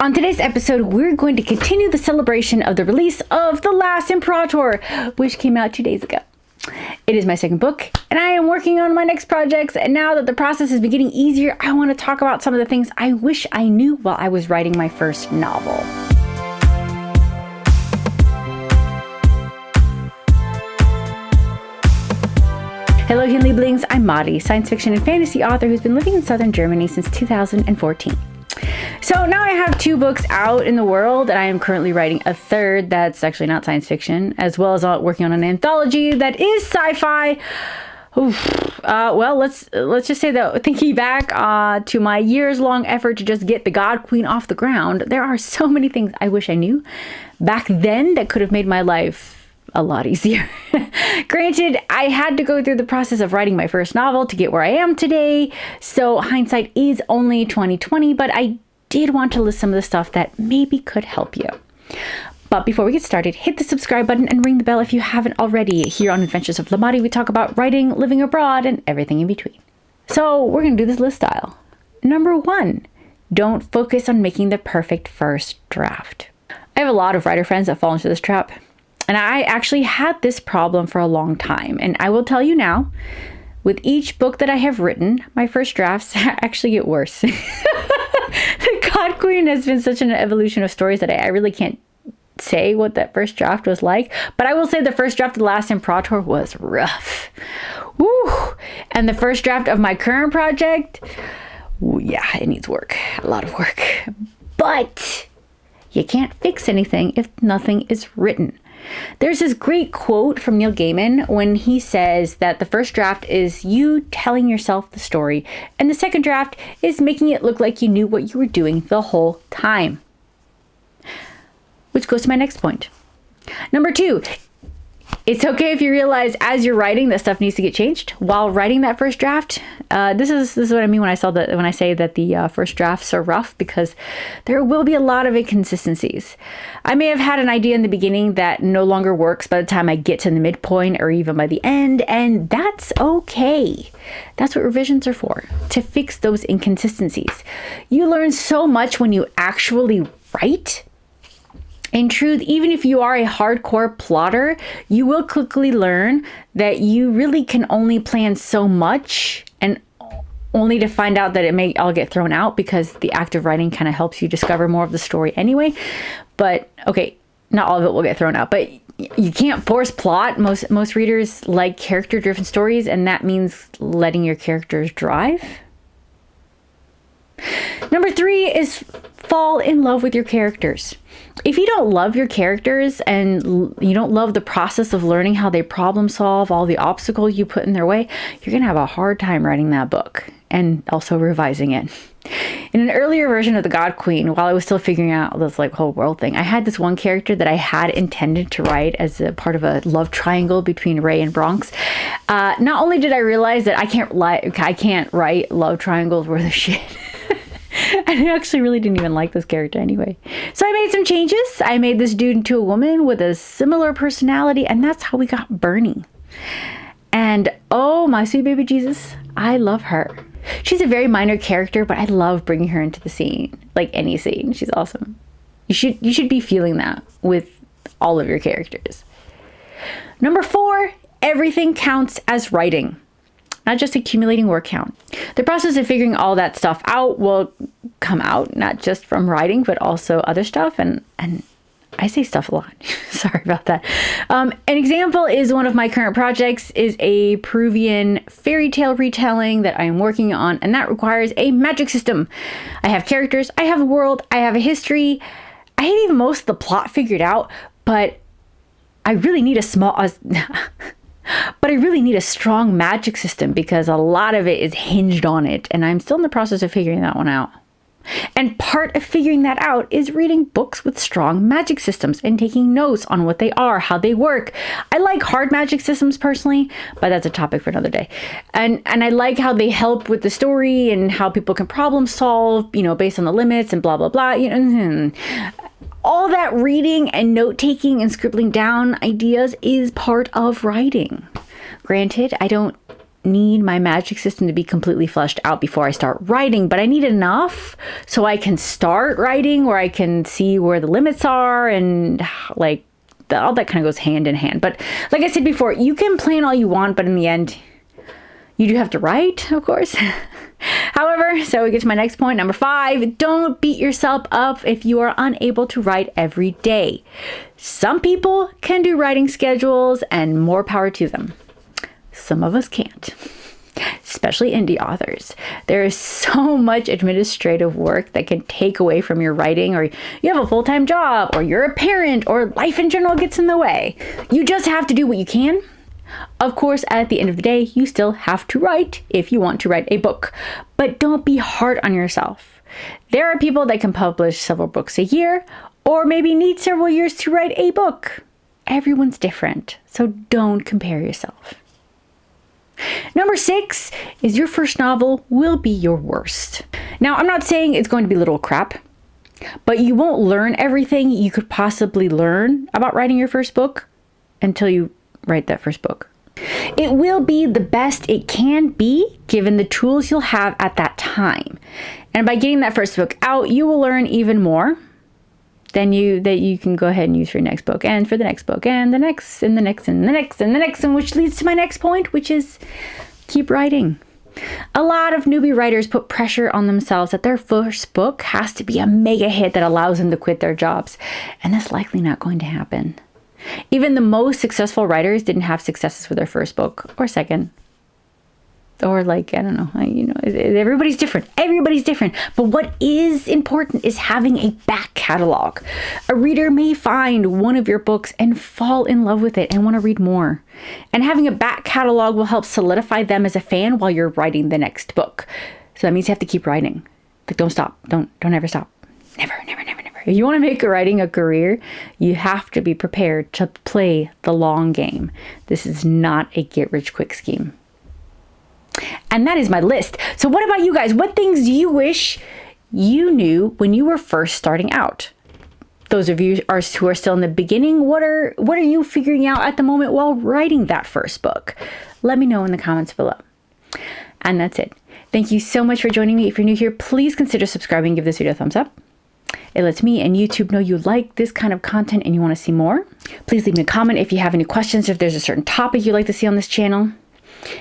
On today's episode, we're going to continue the celebration of the release of The Last Imperator, which came out 2 days ago. It is my second book, and I am working on my next projects, and now that the process has been getting easier, I want to talk about some of the things I wish I knew while I was writing my first novel. Hello, Lieblings. I'm Madi, science fiction and fantasy author who's been living in southern Germany since 2014. So now I have 2 books out in the world, and I am currently writing a third that's actually not science fiction, as well as working on an anthology that is sci-fi. Well, let's just say that thinking back to my years-long effort to just get the God Queen off the ground, there are so many things I wish I knew back then that could have made my life a lot easier. Granted, I had to go through the process of writing my first novel to get where I am today, so hindsight is only 20/20, but I did want to list some of the stuff that maybe could help you. But before we get started, hit the subscribe button and ring the bell if you haven't already. Here on Adventures of Lamadi, we talk about writing, living abroad, and everything in between. So we're going to do this list style. Number 1, don't focus on making the perfect first draft. I have a lot of writer friends that fall into this trap. And I actually had this problem for a long time. And I will tell you now, with each book that I have written, my first drafts actually get worse. The God Queen has been such an evolution of stories that I really can't say what that first draft was like. But I will say the first draft of The Last Imperator was rough. Woo! And the first draft of my current project, yeah, it needs work. A lot of work. But you can't fix anything if nothing is written. There's this great quote from Neil Gaiman when he says that the first draft is you telling yourself the story, and the second draft is making it look like you knew what you were doing the whole time. Which goes to my next point. Number 2, it's okay if you realize as you're writing that stuff needs to get changed while writing that first draft. This is what I mean when I say that the first drafts are rough, because there will be a lot of inconsistencies. I may have had an idea in the beginning that no longer works by the time I get to the midpoint or even by the end, and that's okay. That's what revisions are for, to fix those inconsistencies. You learn so much when you actually write. In truth, even if you are a hardcore plotter, you will quickly learn that you really can only plan so much, and only to find out that it may all get thrown out, because the act of writing kind of helps you discover more of the story anyway. But okay, not all of it will get thrown out, but you can't force plot. Most readers like character-driven stories, and that means letting your characters drive. Number 3 is fall in love with your characters. If you don't love your characters and you don't love the process of learning how they problem solve all the obstacles you put in their way, you're going to have a hard time writing that book and also revising it. In an earlier version of the God Queen, while I was still figuring out this whole world thing, I had this one character that I had intended to write as a part of a love triangle between Ray and Bronx. Not only did I realize that I can't write love triangles worth of shit. I actually really didn't even like this character anyway. So I made some changes. I made this dude into a woman with a similar personality, and that's how we got Bernie. And oh, my sweet baby Jesus, I love her. She's a very minor character, but I love bringing her into the scene, like any scene. She's awesome. You should be feeling that with all of your characters. Number 4, everything counts as writing, not just accumulating word count. The process of figuring all that stuff out will come out not just from writing, but also other stuff. And I say stuff a lot. Sorry about that. An example is one of my current projects is a Peruvian fairy tale retelling that I am working on, and that requires a magic system. I have characters, I have a world, I have a history. I had even most of the plot figured out, but I really need a strong magic system because a lot of it is hinged on it, and I'm still in the process of figuring that one out. And part of figuring that out is reading books with strong magic systems and taking notes on what they are, how they work. I like hard magic systems personally, but that's a topic for another day. And I like how they help with the story and how people can problem solve, based on the limits and blah, blah, blah. All that reading and note-taking and scribbling down ideas is part of writing. Granted, I don't need my magic system to be completely fleshed out before I start writing, but I need enough so I can start writing, where I can see where the limits are, and like all that kind of goes hand in hand. But like I said before, you can plan all you want, but in the end, you do have to write, of course. However, so we get to my next point, number 5. Don't beat yourself up if you are unable to write every day. Some people can do writing schedules, and more power to them. Some of us can't, especially indie authors. There is so much administrative work that can take away from your writing, or you have a full-time job, or you're a parent, or life in general gets in the way. You just have to do what you can. Of course, at the end of the day, you still have to write if you want to write a book, but don't be hard on yourself. There are people that can publish several books a year, or maybe need several years to write a book. Everyone's different, so don't compare yourself. Number 6 is your first novel will be your worst. Now, I'm not saying it's going to be literal crap, but you won't learn everything you could possibly learn about writing your first book until you write that first book. It will be the best it can be given the tools you'll have at that time. And by getting that first book out, you will learn even more that you can go ahead and use for your next book, and for the next book, and the next, and the next, and the next, and the next, and which leads to my next point, which is keep writing. A lot of newbie writers put pressure on themselves that their first book has to be a mega hit that allows them to quit their jobs, and that's likely not going to happen. Even the most successful writers didn't have successes with their first book or second. Or like, I don't know, everybody's different. Everybody's different. But what is important is having a back catalog. A reader may find one of your books and fall in love with it and want to read more. And having a back catalog will help solidify them as a fan while you're writing the next book. So that means you have to keep writing. Like, don't stop. Don't ever stop. Never, never, never, never. If you want to make writing a career, you have to be prepared to play the long game. This is not a get-rich-quick scheme. And that is my list. So what about you guys? What things do you wish you knew when you were first starting out? Those of you who are still in the beginning, what are you figuring out at the moment while writing that first book? Let me know in the comments below. And that's it. Thank you so much for joining me. If you're new here, please consider subscribing and give this video a thumbs up. It lets me and YouTube know you like this kind of content and you want to see more. Please leave me a comment if you have any questions, if there's a certain topic you'd like to see on this channel.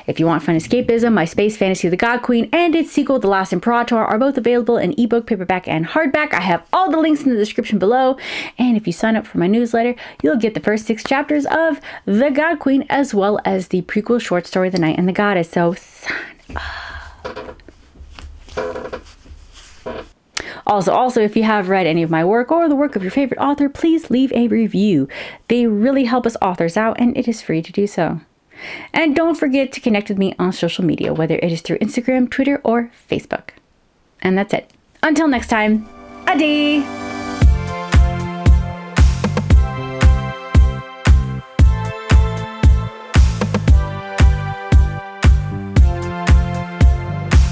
If you want fun escapism, my space fantasy The God Queen and its sequel The Last Imperator are both available in ebook, paperback, and hardback. I have all the links in the description below. And if you sign up for my newsletter, you'll get the first 6 chapters of The God Queen, as well as the prequel short story The Knight and the Goddess. So sign up. Also, if you have read any of my work or the work of your favorite author, please leave a review. They really help us authors out, and it is free to do so. And don't forget to connect with me on social media, whether it is through Instagram, Twitter, or Facebook. And that's it. Until next time, adi!